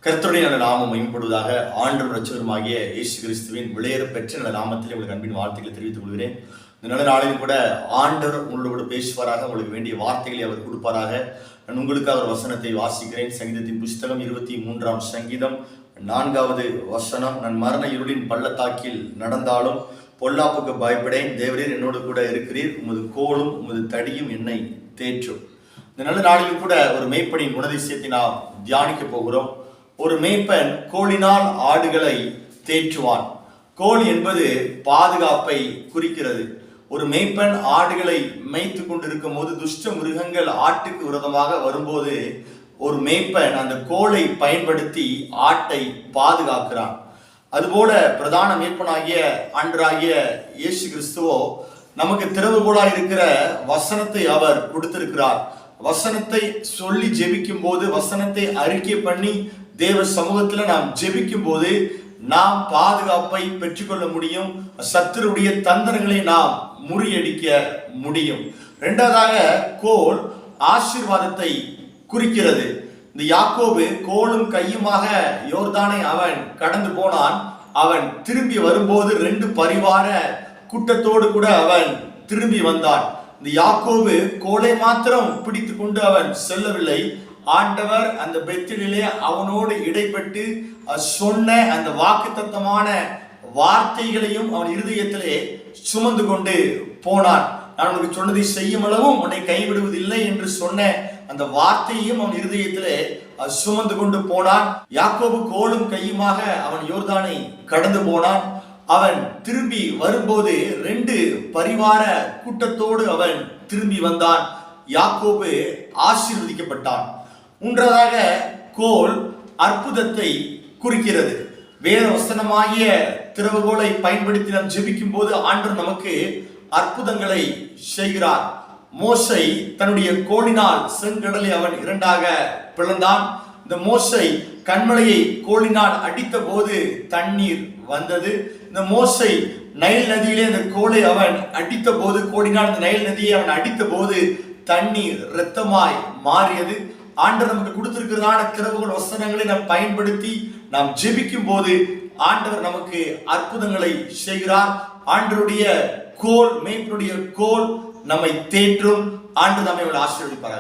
கர்த்தருடைய நல்ல நாமம் மேம்படுவதாக. ஆண்டவர் ரட்சகருமாகிய இயேசு கிறிஸ்துவின் விளையேற பெற்ற நல்ல நாமத்தில் உங்களுக்கு அன்பின் வார்த்தைகளை தெரிவித்துக் கொள்கிறேன். இந்த நல்ல நாளிலும் கூட ஆண்டவர் உங்களோடு பேசுவாராக, உங்களுக்கு வேண்டிய வார்த்தைகளை அவர் கொடுப்பாராக. நான் உங்களுக்காக ஒரு வசனத்தை வாசிக்கிறேன். சங்கீதத்தின் புஸ்தகம் 23ஆம் சங்கீதம் 4வது வசனம். நான் மரண இருளின் பள்ளத்தாக்கில் நடந்தாலும் பொல்லாப்புக்கு பயப்படேன், தேவரீர் என்னோடு கூட இருக்கிறீர், உமது கோலும் உமது தடியும் என்னை தேற்றும். இந்த நல்ல நாளிலும் கூட ஒரு மேய்ப்பனின் குணதிசயத்தை நாம் தியானிக்க போகிறோம். ஒரு மேய்ப்பன் கோலினால் ஆடுகளை தேற்றுவான். கோல் என்பது பாதுகாப்பை குறிக்கிறது. ஒரு மேய்ப்பன் ஆடுகளை மேய்த்து கொண்டிருக்கும் போது துஷ்ட மிருகங்கள் ஆட்டுக்கு விரோதமாக வரும்போது ஒரு மேய்ப்பன் அந்த கோலை பயன்படுத்தி ஆட்டை பாதுகாக்கிறான். அதுபோல பிரதான மேய்ப்பனாகிய ஆண்டவராகிய இயேசு கிறிஸ்துவோ நமக்கு திறவுகோலாய் இருக்கிற வசனத்தை அவர் கொடுத்திருக்கிறார். வசனத்தை சொல்லி ஜெபிக்கும் போது, வசனத்தை அறிக்கை பண்ணி தேவ சமூகத்துல நாம் ஜெபிக்கும் போது நாம் பாதுகாப்பை பெற்றுக்கொள்ள முடியும். சத்துருடைய தந்திரங்களை நாம் முறியடிக்க முடியும். இரண்டாவதாக, கோல் ஆசீர்வாதத்தை குறிக்கிறது. இந்த யாக்கோபு கோலும் கையுமாக யோர்தானை அவன் கடந்து போனான். அவன் திரும்பி வரும்போது 2 பரிவார கூட்டத்தோடு கூட அவன் திரும்பி வந்தான். இந்த யாக்கோபு கோலை மாத்திரம் பிடித்து கொண்டு அவன் செல்லவில்லை. ஆண்டவர் அந்த பெத்தேலிலே அவனோடு இடைப்பட்டு சொன்ன அந்த வாக்குத்தத்தமான வார்த்தைகளையும் அவன் இருதயத்திலே சுமந்து கொண்டு போனான். நான் உனக்கு சொன்னதை செய்யும் அளவும் உன்னை கைவிடுவதில்லை என்று சொன்ன அந்த வார்த்தையையும் அவன் இருதயத்திலே சுமந்து கொண்டு போனான். யாக்கோபு கோலும் கையுமாக அவன் யோர்தானை கடந்து போனான். அவன் திரும்பி வரும்போது 2 பரிவார கூட்டத்தோடு அவன் திரும்பி வந்தான். யாக்கோபு ஆசீர்வதிக்கப்பட்டான். மூன்றாவதாக, கோல் அற்புதத்தை குறிக்கிறது. வேத வசனமாகிய திறவுகோலை பயன்படுத்தி நாம் ஜெபிக்கும் போது ஆண்டவர் நமக்கு அற்புதங்களை செய்கிறார். மோசை தன்னுடைய கோலினால் செங்கடலை அவன் 2ஆக பிளந்தான். இந்த மோசை கண்மலையை கோலினால் அடித்த போது தண்ணீர் வந்தது. இந்த மோசை நைல் நதியிலே அந்த கோலை அவன் அடித்த போது, கோலினால் இந்த நைல் நதியை அவன் அடித்த போது தண்ணீர் இரத்தமாய் மாறியது. ஆண்டவர் நமக்கு கொடுத்திருக்கிறதான திறவுகோல் வசனங்களை நாம் பயன்படுத்தி நாம் ஜெபிக்கும் போது ஆண்டவர் நமக்கு அற்புதங்களை செய்கிறார். ஆண்டவருடைய கோல், மேய்ப்பனுடைய கோல் நம்மை தேற்றும். ஆண்டவர் நம்மை ஆசீர்வதிப்பார்.